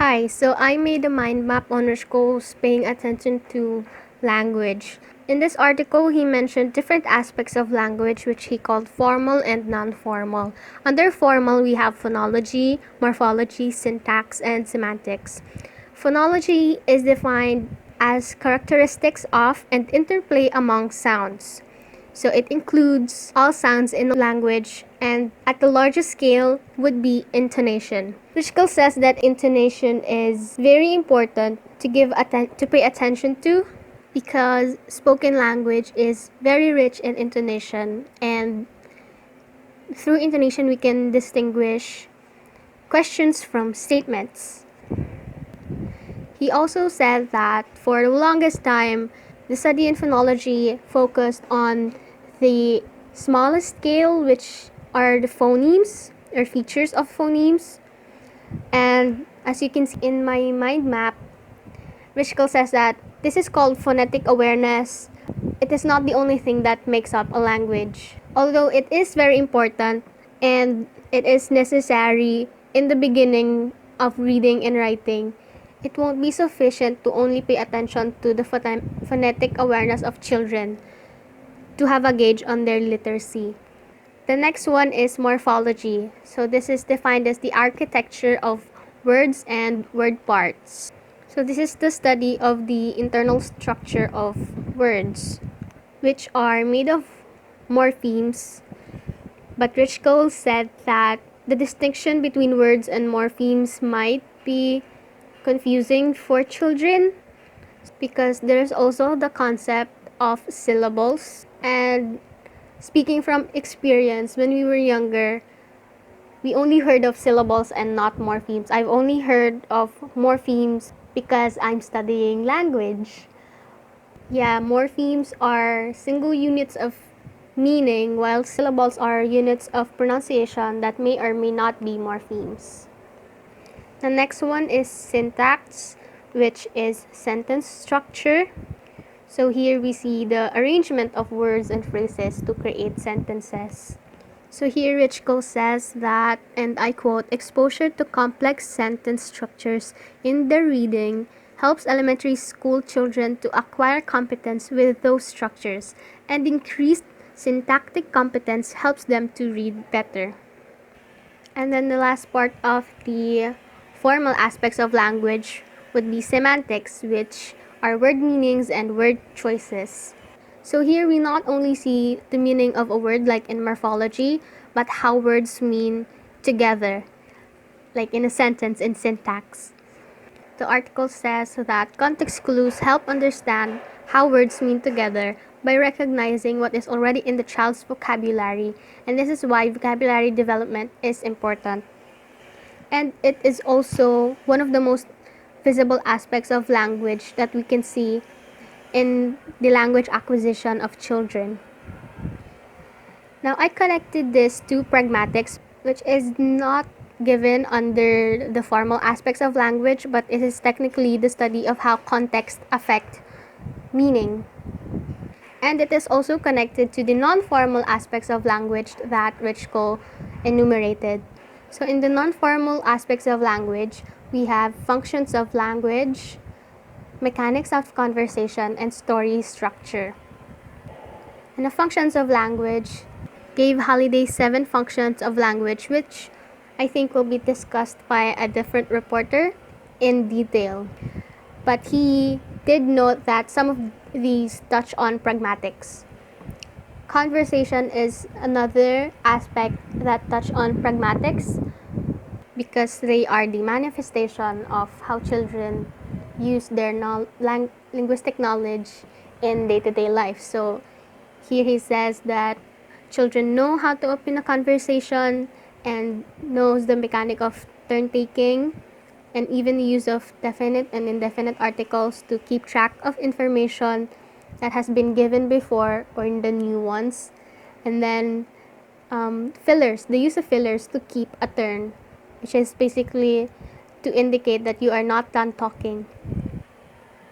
Hi, so I made a mind map on Richgels paying attention to language. In this article, he mentioned different aspects of language which he called formal and non-formal. Under formal, we have phonology, morphology, syntax, and semantics. Phonology is defined as characteristics of and interplay among sounds. So it includes all sounds in language, and at the largest scale would be intonation. Richgels says that intonation is very important to pay attention to because spoken language is very rich in intonation, and through intonation we can distinguish questions from statements. He also said that for the longest time, the study in phonology focused on the smallest scale, which are the phonemes or features of phonemes. And as you can see in my mind map, Richgels says that this is called phonetic awareness. It is not the only thing that makes up a language, although it is very important and it is necessary in the beginning of reading and writing. It won't be sufficient to only pay attention to the phonetic awareness of children to have a gauge on their literacy. The next one is morphology. So this is defined as the architecture of words and word parts. So this is the study of the internal structure of words, which are made of morphemes. But Richgels said that the distinction between words and morphemes might be confusing for children because there's also the concept of syllables. And speaking from experience, when we were younger, we only heard of syllables and not morphemes. I've only heard of morphemes because I'm studying language. Yeah, morphemes are single units of meaning, while syllables are units of pronunciation that may or may not be morphemes. The next one is syntax, which is sentence structure. So here we see the arrangement of words and phrases to create sentences. So here Richgels says that, and I quote, exposure to complex sentence structures in their reading helps elementary school children to acquire competence with those structures, and increased syntactic competence helps them to read better. And then the last part of the formal aspects of language would be semantics, which are word meanings and word choices. So here we not only see the meaning of a word like in morphology, but how words mean together, like in a sentence in syntax. The article says that context clues help understand how words mean together by recognizing what is already in the child's vocabulary, and this is why vocabulary development is important. And it is also one of the most visible aspects of language that we can see in the language acquisition of children. Now, I connected this to pragmatics, which is not given under the formal aspects of language, but it is technically the study of how context affect meaning. And it is also connected to the non-formal aspects of language that Richgels enumerated. So in the non-formal aspects of language, we have functions of language, mechanics of conversation, and story structure. And the functions of language gave Halliday 7 functions of language, which I think will be discussed by a different reporter in detail. But he did note that some of these touch on pragmatics. Conversation is another aspect that touch on pragmatics because they are the manifestation of how children use their linguistic knowledge in day-to-day life. So here he says that children know how to open a conversation and knows the mechanic of turn taking and even the use of definite and indefinite articles to keep track of information that has been given before or in the new ones. And then fillers, the use of fillers to keep a turn, which is basically to indicate that you are not done talking.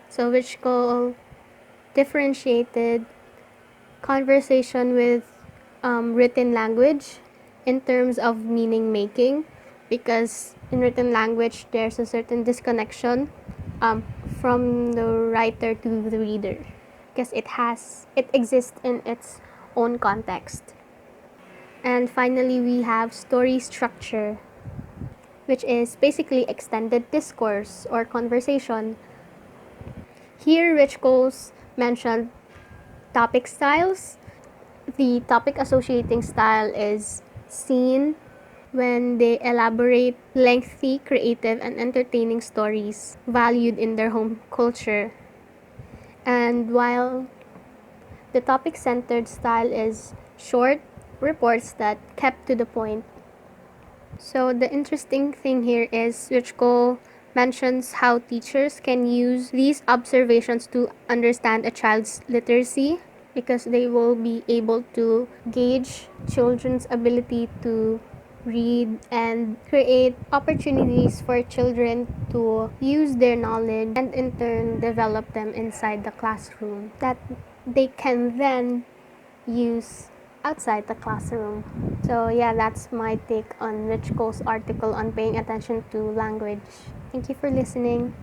So Richgels differentiated conversation with written language in terms of meaning making, because in written language there's a certain disconnection um, from the writer to the reader because it exists in its own context. And finally, we have story structure, which is basically extended discourse or conversation. Here, Richgels mentioned topic styles. The topic associating style is scene, when they elaborate lengthy, creative, and entertaining stories valued in their home culture. And while the topic centered style is short reports that kept to the point. So the interesting thing here is Richko mentions how teachers can use these observations to understand a child's literacy because they will be able to gauge children's ability to read and create opportunities for children to use their knowledge and in turn develop them inside the classroom that they can then use outside the classroom. So yeah, that's my take on Rich Cole's article on paying attention to language. Thank you for listening.